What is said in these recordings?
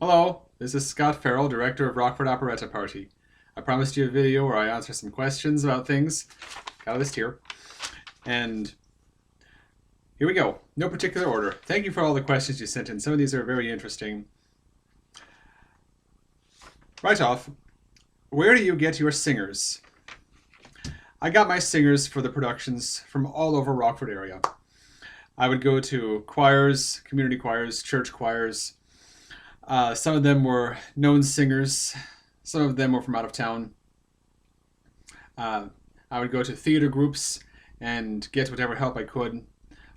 Hello, this is Scott Farrell, Director of Rockford Operetta Party. I promised you a video where I answer some questions about things. Got a list here. And here we go. No particular order. Thank you for all the questions you sent in. Some of these are very interesting. Right off, where do you get your singers? I got my singers for the productions from all over Rockford area. I would go to choirs, community choirs, church choirs. Some of them were known singers. Some of them were from out of town. I would go to theater groups and get whatever help I could.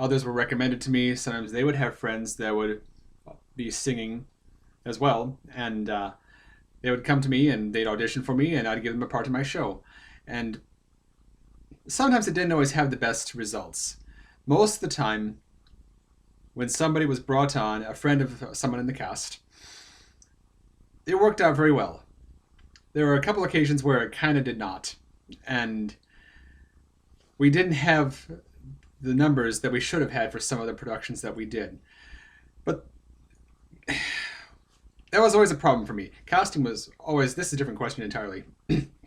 Others were recommended to me. Sometimes they would have friends that would be singing as well. And they would come to me and they'd audition for me and I'd give them a part in my show. And sometimes it didn't always have the best results. Most of the time, when somebody was brought on, a friend of someone in the cast, it worked out very well. There were a couple occasions where it kind of did not. And we didn't have the numbers that we should have had for some of the productions that we did. But that was always a problem for me. Casting was always, this is a different question entirely.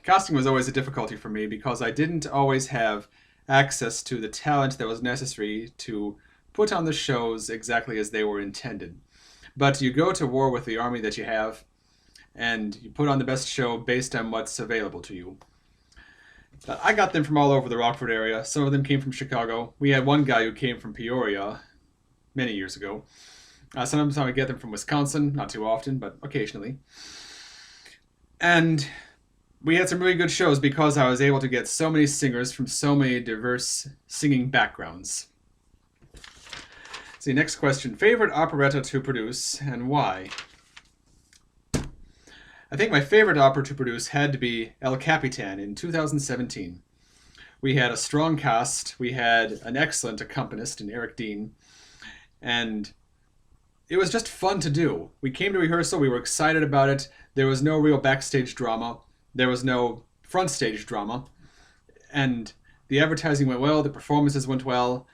Casting was always a difficulty for me because I didn't always have access to the talent that was necessary to put on the shows exactly as they were intended. But you go to war with the army that you have, and you put on the best show based on what's available to you. But I got them from all over the Rockford area. Some of them came from Chicago. We had one guy who came from Peoria many years ago. Sometimes I would get them from Wisconsin, not too often, but occasionally. And we had some really good shows because I was able to get so many singers from so many diverse singing backgrounds. See, next question. Favorite operetta to produce and why? I think my favorite opera to produce had to be El Capitan in 2017. We had a strong cast. We had an excellent accompanist in Eric Dean. And it was just fun to do. We came to rehearsal. We were excited about it. There was no real backstage drama. There was no front stage drama. And the advertising went well. The performances went well.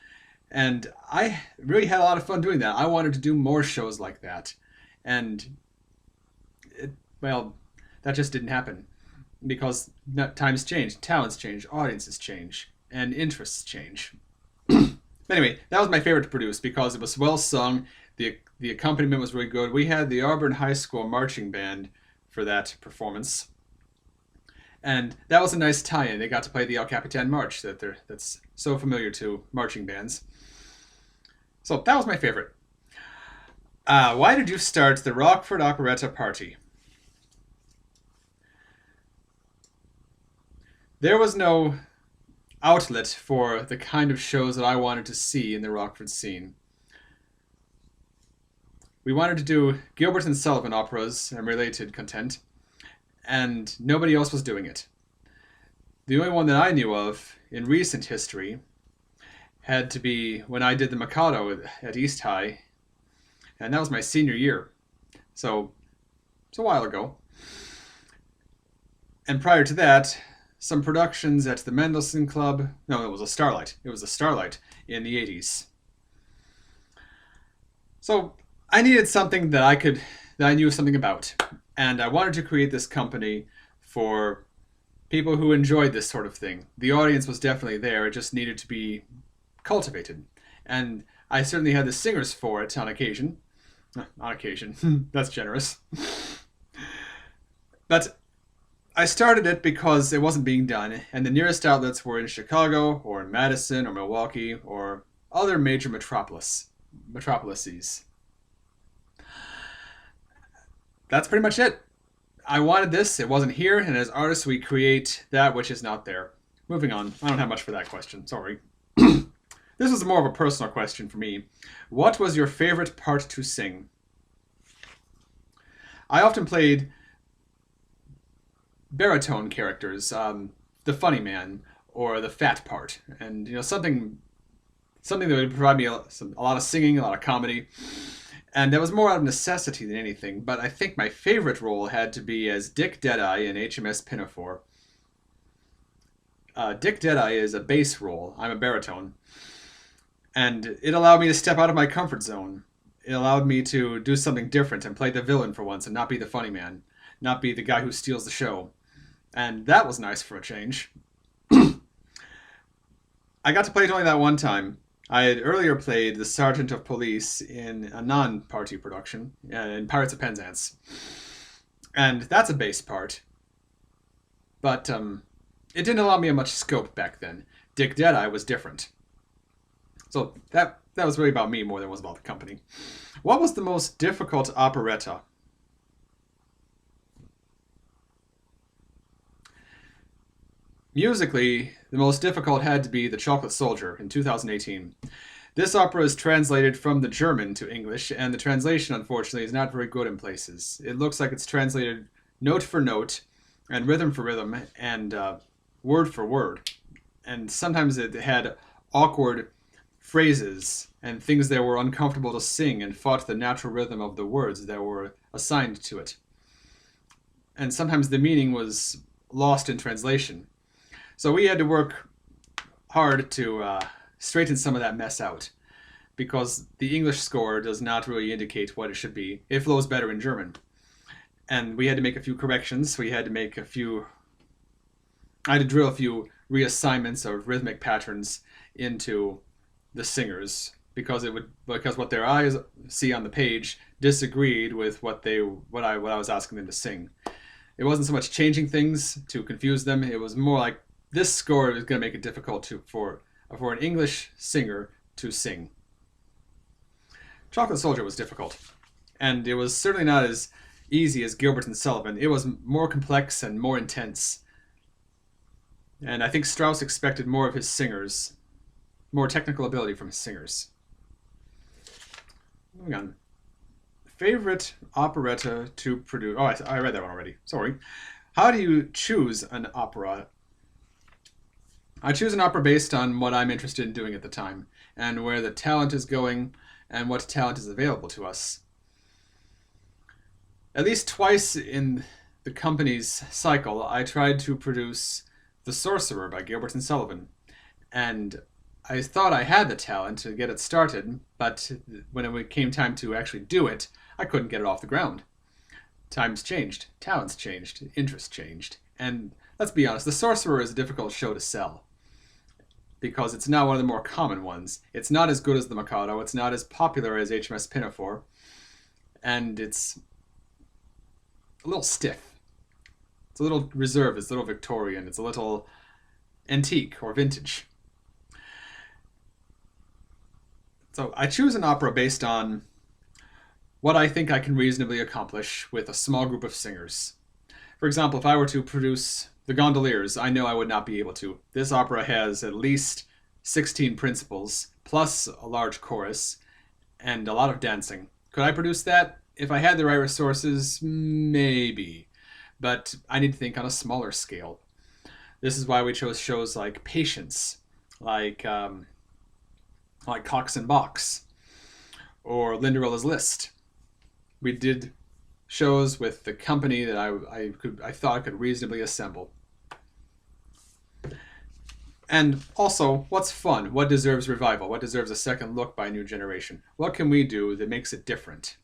And I really had a lot of fun doing that. I wanted to do more shows like that. And well, that just didn't happen because times change, talents change, audiences change, and interests change. Anyway, that was my favorite to produce because it was well sung. The accompaniment was really good. We had the Auburn High School marching band for that performance. And that was a nice tie-in. They got to play the El Capitan March that's so familiar to marching bands. So that was my favorite. Why did you start the Rockford Operetta Party? There was no outlet for the kind of shows that I wanted to see in the Rockford scene. We wanted to do Gilbert and Sullivan operas and related content, and nobody else was doing it. The only one that I knew of in recent history had to be when I did the Mikado at East High, and that was my senior year. So it's a while ago. And prior to that, some productions at the Mendelssohn Club. No, it was a Starlight. It was a Starlight in the 80s. So I needed something that I knew something about. And I wanted to create this company for people who enjoyed this sort of thing. The audience was definitely there. It just needed to be cultivated. And I certainly had the singers for it on occasion. On occasion. That's generous. But I started it because it wasn't being done, and the nearest outlets were in Chicago, or in Madison, or Milwaukee, or other major metropolises. That's pretty much it. I wanted this, it wasn't here, and as artists we create that which is not there. Moving on. I don't have much for that question, sorry. This was more of a personal question for me. What was your favorite part to sing? I often played baritone characters, the funny man or the fat part, and something that would provide me a lot of singing, a lot of comedy, and that was more out of necessity than anything. But I think my favorite role had to be as Dick Deadeye in HMS Pinafore. Dick Deadeye is a bass role. I'm a baritone, and it allowed me to step out of my comfort zone. It allowed me to do something different and play the villain for once and not be the funny man, not be the guy who steals the show. And that was nice for a change. I got to play it only that one time. I had earlier played the Sergeant of Police in a non-party production in Pirates of Penzance. And that's a bass part. But it didn't allow me much scope back then. Dick Deadeye was different. So that was really about me more than it was about the company. What was the most difficult operetta? Musically, the most difficult had to be The Chocolate Soldier in 2018. This opera is translated from the German to English, and the translation, unfortunately, is not very good in places. It looks like it's translated note for note, and rhythm for rhythm, and word for word. And sometimes it had awkward phrases and things that were uncomfortable to sing and fought the natural rhythm of the words that were assigned to it. And sometimes the meaning was lost in translation. So we had to work hard to straighten some of that mess out, because the English score does not really indicate what it should be. It flows better in German. And we had to make a few corrections. I had to drill a few reassignments of rhythmic patterns into the singers, because what their eyes see on the page disagreed with what I was asking them to sing. It wasn't so much changing things to confuse them. It was more like this score is going to make it difficult for an English singer to sing. Chocolate Soldier was difficult, and it was certainly not as easy as Gilbert and Sullivan. It was more complex and more intense. And I think Strauss expected more of his singers, more technical ability from his singers. Moving on. Favorite operetta to produce. Oh, I read that one already. Sorry. How do you choose an opera? I choose an opera based on what I'm interested in doing at the time, and where the talent is going, and what talent is available to us. At least twice in the company's cycle, I tried to produce The Sorcerer by Gilbert and Sullivan, and I thought I had the talent to get it started, but when it came time to actually do it, I couldn't get it off the ground. Times changed, talents changed, interests changed, and let's be honest, The Sorcerer is a difficult show to sell, because it's not one of the more common ones. It's not as good as The Mikado, it's not as popular as HMS Pinafore, and it's a little stiff. It's a little reserved, it's a little Victorian, it's a little antique or vintage. So I choose an opera based on what I think I can reasonably accomplish with a small group of singers. For example, if I were to produce The Gondoliers, I know I would not be able to. This opera has at least 16 principals, plus a large chorus, and a lot of dancing. Could I produce that? If I had the right resources, maybe. But I need to think on a smaller scale. This is why we chose shows like Patience, like Cox and Box, or Linderella's List. We did shows with the company that I thought I could reasonably assemble. And also, what's fun? What deserves revival? What deserves a second look by a new generation? What can we do that makes it different?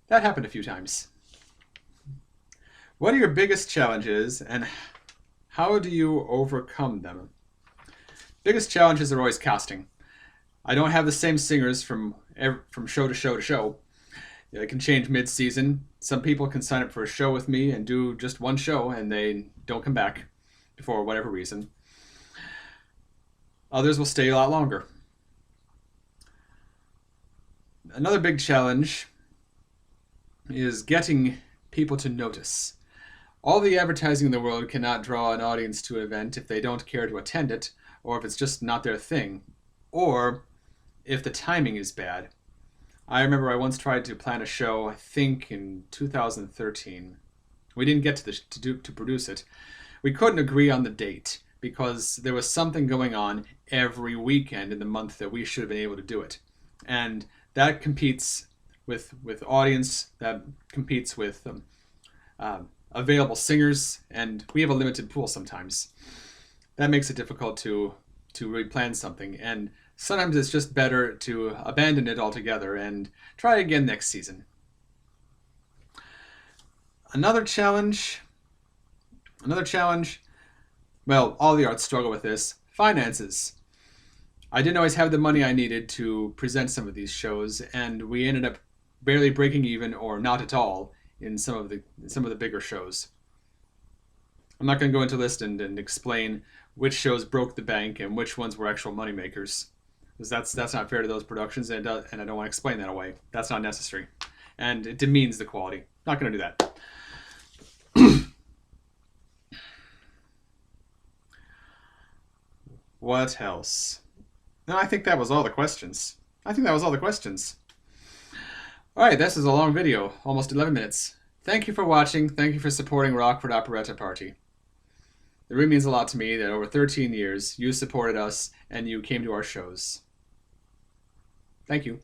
That happened a few times. What are your biggest challenges, and how do you overcome them? Biggest challenges are always casting. I don't have the same singers from show to show to show. It can change mid-season. Some people can sign up for a show with me and do just one show, and they don't come back for whatever reason. Others will stay a lot longer. Another big challenge is getting people to notice. All the advertising in the world cannot draw an audience to an event if they don't care to attend it, or if it's just not their thing, or if the timing is bad. I remember I once tried to plan a show, I think in 2013. We didn't get to produce it. We couldn't agree on the date because there was something going on every weekend in the month that we should have been able to do it. And that competes with audience, that competes with available singers, and we have a limited pool sometimes. That makes it difficult to really plan something, and Sometimes it's just better to abandon it altogether and try again next season. Another challenge. Well, all the arts struggle with this. Finances. I didn't always have the money I needed to present some of these shows, and we ended up barely breaking even or not at all in some of the bigger shows. I'm not going to go into a list and explain which shows broke the bank and which ones were actual moneymakers, because that's not fair to those productions, and I don't want to explain that away. That's not necessary, and it demeans the quality. Not going to do that. What else? No, I think that was all the questions. All right, this is a long video, almost 11 minutes. Thank you for watching. Thank you for supporting Rockford Operetta Party. It really means a lot to me that over 13 years, you supported us and you came to our shows. Thank you.